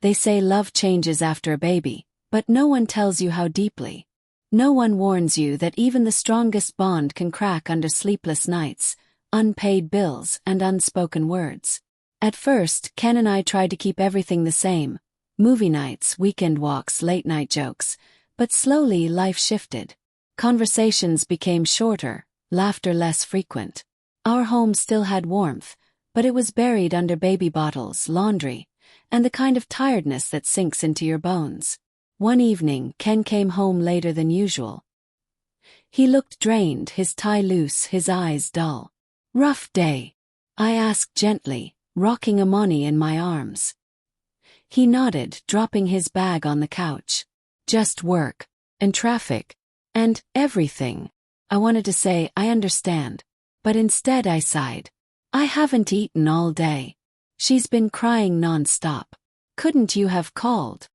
They say love changes after a baby, but no one tells you how deeply. No one warns you that even the strongest bond can crack under sleepless nights, unpaid bills, and unspoken words. At first, Ken and I tried to keep everything the same: movie nights, weekend walks, late-night jokes. But slowly life shifted. Conversations became shorter, laughter less frequent. Our home still had warmth, but it was buried under baby bottles, laundry, and the kind of tiredness that sinks into your bones. One evening, Ken came home later than usual. He looked drained, his tie loose, his eyes dull. "Rough day?" I asked gently, rocking Amani in my arms. He nodded, dropping his bag on the couch. "Just work, and traffic, and everything." I wanted to say, "I understand," but instead I sighed. "I haven't eaten all day. She's been crying non-stop. Couldn't you have called?"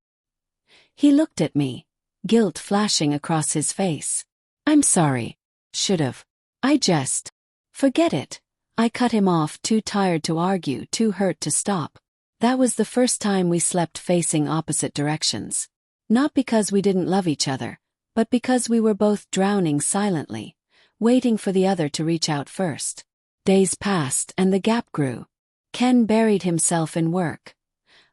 He looked at me, guilt flashing across his face. "I'm sorry. Should've. I just..." "Forget it." I cut him off, too tired to argue, too hurt to stop. That was the first time we slept facing opposite directions. Not because we didn't love each other, but because we were both drowning silently, waiting for the other to reach out first. Days passed and the gap grew. Ken buried himself in work.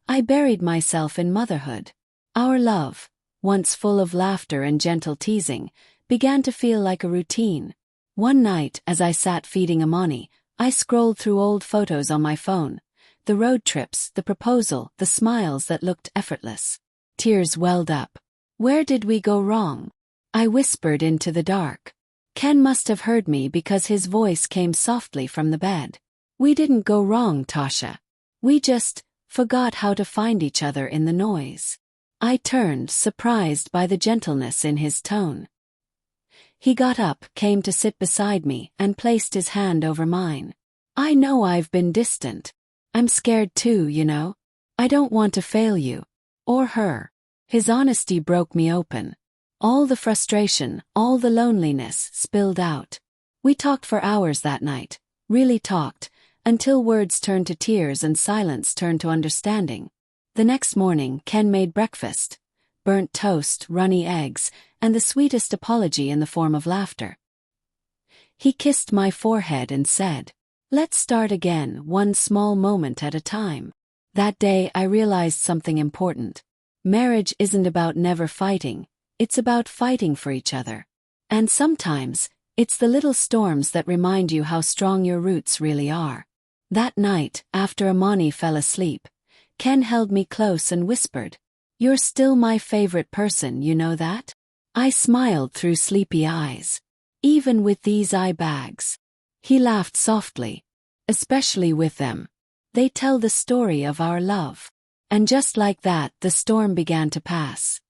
I buried myself in motherhood. Our love, once full of laughter and gentle teasing, began to feel like a routine. One night, as I sat feeding Amani, I scrolled through old photos on my phone. The road trips, the proposal, the smiles that looked effortless. Tears welled up. "Where did we go wrong?" I whispered into the dark. Ken must have heard me because his voice came softly from the bed. "We didn't go wrong, Tasha. We just forgot how to find each other in the noise." I turned, surprised by the gentleness in his tone. He got up, came to sit beside me, and placed his hand over mine. "I know I've been distant. I'm scared too, you know. I don't want to fail you. Or her." His honesty broke me open. All the frustration, all the loneliness spilled out. We talked for hours that night, really talked, until words turned to tears and silence turned to understanding. The next morning, Ken made breakfast: burnt toast, runny eggs, and the sweetest apology in the form of laughter. He kissed my forehead and said, "Let's start again, one small moment at a time." That day I realized something important. Marriage isn't about never fighting, it's about fighting for each other. And sometimes, it's the little storms that remind you how strong your roots really are. That night, after Amani fell asleep, Ken held me close and whispered, "You're still my favorite person, you know that?" I smiled through sleepy eyes. "Even with these eye bags?" He laughed softly. "Especially with them. They tell the story of our love." And just like that, the storm began to pass.